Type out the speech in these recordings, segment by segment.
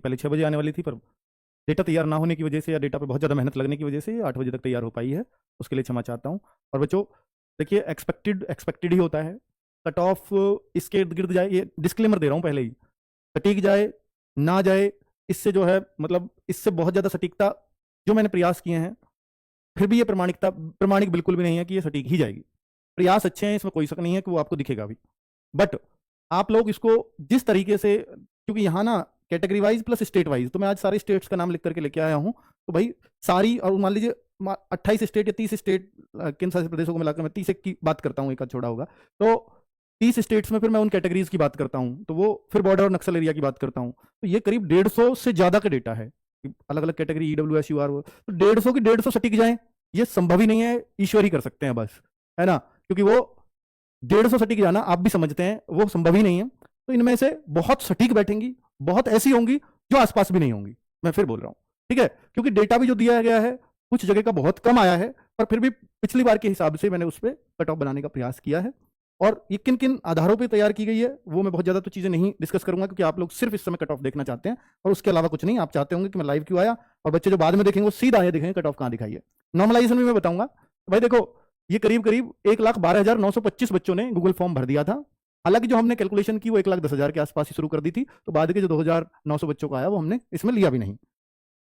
पहले 6 बजे आने वाली थी, पर डेटा तैयार ना होने की वजह से या डेटा पे बहुत ज़्यादा मेहनत लगने की वजह से 8 बजे तक तैयार हो पाई है। उसके लिए क्षमा चाहता हूँ। और बच्चों देखिए, एक्सपेक्टेड ही होता है। कट ऑफ इसके इर्द गिर्द जाए, ये डिस्क्लेमर दे रहा हूँ पहले ही, सटीक जाए ना जाए, इससे जो है मतलब इससे बहुत ज़्यादा सटीकता जो मैंने प्रयास किए हैं, फिर भी ये प्रमाणिक बिल्कुल भी नहीं है कि ये सटीक ही जाएगी। प्रयास अच्छे हैं, इसमें कोई शक नहीं है कि वो आपको दिखेगा भी, बट आप लोग इसको जिस तरीके से, क्योंकि यहाँ ना category wise plus state wise, तो मैं आज सारे स्टेट्स का नाम लिख करके लेके आया हूँ। तो भाई सारी, और मान लीजिए 28 स्टेट या 30 स्टेट केंद्र शासित प्रदेशों को मिलाकर मैं 30 की बात करता हूँ, एक आध छोड़ा होगा, तो 30 स्टेट्स में फिर मैं उन कैटेगरीज की बात करता हूँ, तो वो फिर बॉर्डर और नक्सल एरिया की बात करता हूँ, तो ये करीब 150 से ज्यादा का डेटा है, अलग अलग कैटेगरी, ईडब्ल्यूएस, यूआर, तो 150 की 150 सटीक जाए, ये संभव ही नहीं है, ईश्वर ही कर सकते हैं बस, है ना, क्योंकि वो 150 सटीक जाना आप भी समझते हैं वो संभव ही नहीं है। तो इनमें से बहुत सटीक बैठेंगी, बहुत ऐसी होंगी जो आसपास भी नहीं होंगी, मैं फिर बोल रहा हूं, ठीक है, क्योंकि डेटा भी जो दिया गया है कुछ जगह का बहुत कम आया है, पर फिर भी पिछली बार के हिसाब से मैंने उस पर कट ऑफ बनाने का प्रयास किया है। और ये किन किन आधारों पे तैयार की गई है वो मैं बहुत ज्यादा तो चीजें नहीं डिस्कस करूंगा, क्योंकि आप लोग सिर्फ इस समय कट ऑफ देखना चाहते हैं और उसके अलावा कुछ नहीं। आप चाहते होंगे कि मैं लाइव क्यों आया, और बच्चे जो बाद में देखेंगे वो सीधा आए देखेंगे कट ऑफ कहां दिखाई है। नॉर्मलाइजेशन भी मैं बताऊंगा। भाई देखो, ये करीब करीब 1,12,925 बच्चों ने गूगल फॉर्म भर दिया था। हालांकि जो हमने कैलकुलेशन की वो 1,10,000 के आसपास ही शुरू कर दी थी, तो बाद के जो 2,900 बच्चों का आया वो हमने इसमें लिया भी नहीं,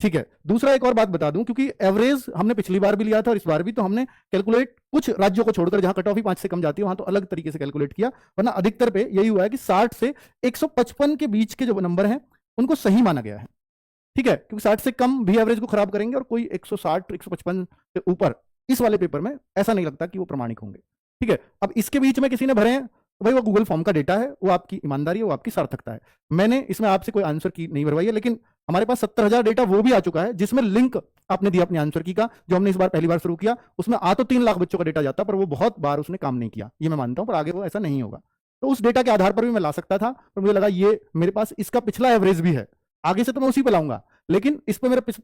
ठीक है। दूसरा एक और बात बता दूं, क्योंकि एवरेज हमने पिछली बार भी लिया था और इस बार भी, तो हमने कैलकुलेट कुछ राज्यों को छोड़कर जहां कट ऑफ ही 5 से कम जाती है वहां तो अलग तरीके से कैलकुलेट किया, वरना अधिकतर पे यही हुआ है कि 60 से 155 के बीच के जो नंबर हैं उनको सही माना गया है, ठीक है, क्योंकि 60 से कम भी एवरेज को खराब करेंगे और कोई 160 155 के ऊपर इस वाले पेपर में ऐसा नहीं लगता कि वो प्रमाणिक होंगे, ठीक है। अब इसके बीच में किसी ने भरे हैं तो भाई वो गूगल फॉर्म का डेटा है, वो आपकी ईमानदारी है, वो आपकी सार्थकता है। मैंने इसमें आपसे कोई आंसर की नहीं भरवाई है, लेकिन हमारे पास 70,000 डेटा वो भी आ चुका है जिसमें लिंक आपने दिया अपने आंसर की का, जो हमने इस बार पहली बार शुरू किया, उसमें आ तो 3 लाख बच्चों का डेटा जाता, पर वो बहुत बार उसने काम नहीं किया, ये मैं मानता हूं, पर आगे वो ऐसा नहीं होगा। तो उस डेटा के आधार पर भी मैं ला सकता था, पर मुझे लगा ये मेरे पास इसका पिछला एवरेज भी है, आगे से तो मैं उसी पे लाऊंगा, लेकिन इस पर मेरा पिछला